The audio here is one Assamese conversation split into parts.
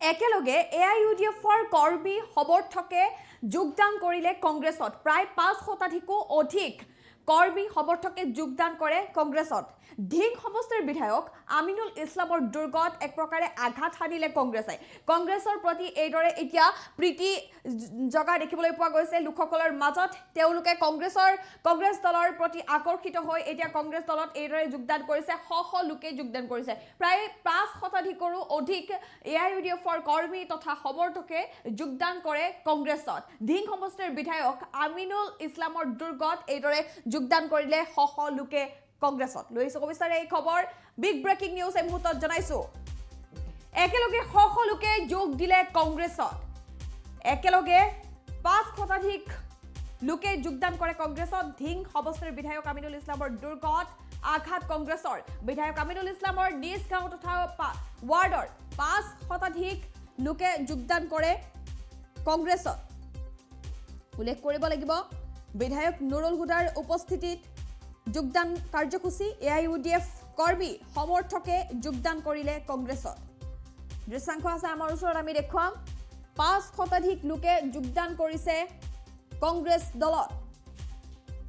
একেলগে এআইইউডিএফৰ কৰ্মী সমৰ্থকে যোগদান কৰিলে কংগ্ৰেছত প্ৰায় ৫ শতাধিকো অধিক কৰ্মী সমৰ্থকে যোগদান কৰে কংগ্ৰেছত ধিং সমষ্টিৰ বিধায়ক আমিনুল ইছলামৰ দুৰ্গত এক প্ৰকাৰে আঘাত হানিলে কংগ্ৰেছে কংগ্ৰেছৰ প্ৰতি এইদৰে এতিয়া প্ৰীতি জগা দেখিবলৈ পোৱা গৈছে লোকসকলৰ মাজত তেওঁলোকে কংগ্ৰেছ দলৰ প্ৰতি আকৰ্ষিত হৈ এতিয়া কংগ্ৰেছ দলত এইদৰে যোগদান কৰিছে শ লোকে যোগদান কৰিছে প্ৰায় ৫ শতাধিকৰো অধিক এআইইউডিএফৰ কৰ্মী তথা সমৰ্থকে যোগদান কৰে কংগ্ৰেছত ধিং সমষ্টিৰ বিধায়ক আমিনুল ইছলামৰ দুৰ্গত এইদৰে যোগদান কৰিলে শ লোকে কংগ্ৰেছত লৈছো কবিস্তাৰে এই খবৰ বিগ ব্ৰেকিং নিউজ এই মুহূৰ্তত জনাইছো একেলগে শ লোকে যোগ দিলে কংগ্ৰেছত একেলগে ৫ শতাধিক লোকে যোগদান কৰে কংগ্ৰেছত ধিং সমষ্টিৰ বিধায়ক আমিনুল ইছলামৰ দুৰ্গত আঘাত কংগ্ৰেছৰ বিধায়ক আমিনুল ইছলামৰ নিজ গাঁও তথা ৱাৰ্ডৰ ৫ শতাধিক লোকে যোগদান কৰে কংগ্ৰেছত উল্লেখ কৰিব লাগিব বিধায়ক নুৰুল হুদাৰ উপস্থিতিত যোগদান কাৰ্যসূচী এআইইউডিএফ কৰ্মী সমৰ্থকে যোগদান কৰিলে কংগ্ৰেছত দৃশ্যাংশ আছে আমাৰ ওচৰত আমি দেখুৱাম ৫ শতাধিক লোকে যোগদান কৰিছে কংগ্ৰেছ দলত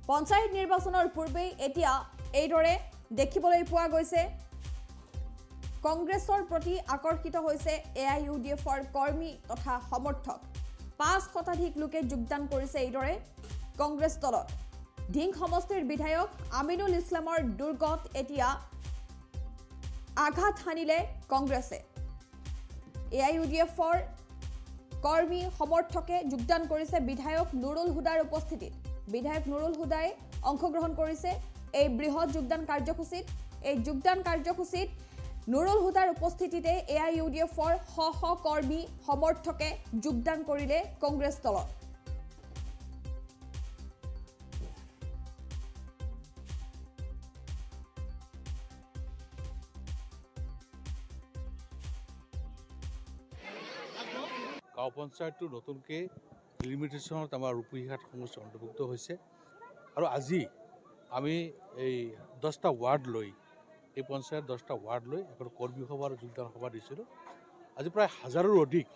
পঞ্চায়ত নিৰ্বাচনৰ পূৰ্বেই এতিয়া এইদৰে দেখিবলৈ পোৱা গৈছে কংগ্ৰেছৰ প্ৰতি আকৰ্ষিত হৈছে এআইইউডিএফৰ কৰ্মী তথা সমৰ্থক ৫ শতাধিক লোকে যোগদান কৰিছে এইদৰে কংগ্ৰেছ দলত ধিং সমষ্টিৰ বিধায়ক আমিনুল ইছলামৰ দুৰ্গত এতিয়া আঘাত হানিলে কংগ্ৰেছে এআইইউডিএফৰ কৰ্মী সমৰ্থকে যোগদান কৰিছে বিধায়ক নুৰুল হুদাৰ উপস্থিতিত বিধায়ক নুৰুল হুদাই অংশগ্ৰহণ কৰিছে এই বৃহৎ যোগদান কাৰ্যসূচীত এই যোগদান কাৰ্যসূচীত নুৰুল হুদাৰ উপস্থিতিতে এআইইউডিএফৰ শ কৰ্মী সমৰ্থকে যোগদান কৰিলে কংগ্ৰেছ দলত গাঁও পঞ্চায়তটো নতুনকৈ লিমিটেশ্যনত আমাৰ ৰূপহীঘাট সমষ্টি অন্তৰ্ভুক্ত হৈছে আৰু আজি আমি এই 10টা ৱাৰ্ড লৈ এই পঞ্চায়ত 10টা ৱাৰ্ড লৈ এখন কৰ্মী সভা আৰু যোগদান সভা দিছিলোঁ আজি প্ৰায় হাজাৰৰ অধিক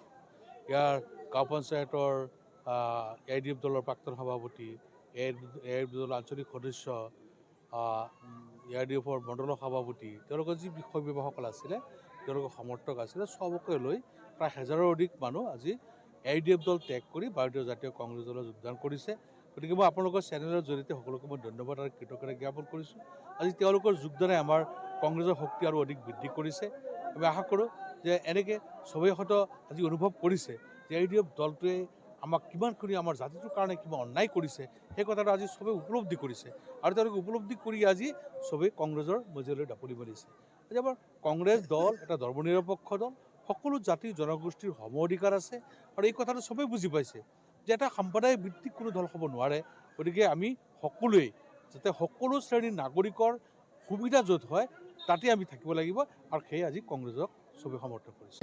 ইয়াৰ গাঁও পঞ্চায়তৰ এআইইউডিএফ দলৰ প্ৰাক্তন সভাপতি এআইইউডিএফ দলৰ আঞ্চলিক সদস্য এআইইউডিএফৰ মণ্ডলৰ সভাপতি তেওঁলোকৰ যি বিষয়ববীয়াসকল আছিলে তেওঁলোকৰ সমৰ্থক আছিলে চবকে লৈ প্ৰায় হাজাৰৰ অধিক মানুহ আজি এআইইউডিএফ দল ত্যাগ কৰি ভাৰতীয় জাতীয় কংগ্ৰেছ দলত যোগদান কৰিছে গতিকে মই আপোনালোকৰ চেনেলৰ জৰিয়তে সকলোকে মই ধন্যবাদ আৰু কৃতজ্ঞতা জ্ঞাপন কৰিছোঁ আজি তেওঁলোকৰ যোগদানে আমাৰ কংগ্ৰেছৰ শক্তি আৰু অধিক বৃদ্ধি কৰিছে আমি আশা কৰোঁ যে এনেকৈ চবেই হয়তো আজি অনুভৱ কৰিছে যে এআইইউডিএফ দলটোৱে আমাক কিমানখিনি আমাৰ জাতিটোৰ কাৰণে কিমান অন্যায় কৰিছে সেই কথাটো আজি চবেই উপলব্ধি কৰিছে আৰু তেওঁলোকে উপলব্ধি কৰি আজি চবেই কংগ্ৰেছৰ মজিয়ালৈ দাপনি মেলিছে আজি আমাৰ কংগ্ৰেছ দল এটা ধৰ্মনিৰপেক্ষ দল সকলো জাতি জনগোষ্ঠীৰ সম অধিকাৰ আছে আৰু এই কথাটো চবেই বুজি পাইছে যে এটা সাম্প্ৰদায়িক ভিত্তিক কোনো দল হ'ব নোৱাৰে গতিকে আমি সকলোৱে যাতে সকলো শ্ৰেণীৰ নাগৰিকৰ সুবিধা য'ত হয় তাতে আমি থাকিব লাগিব আৰু সেয়ে আজি কংগ্ৰেছক চবেই সমৰ্থন কৰিছে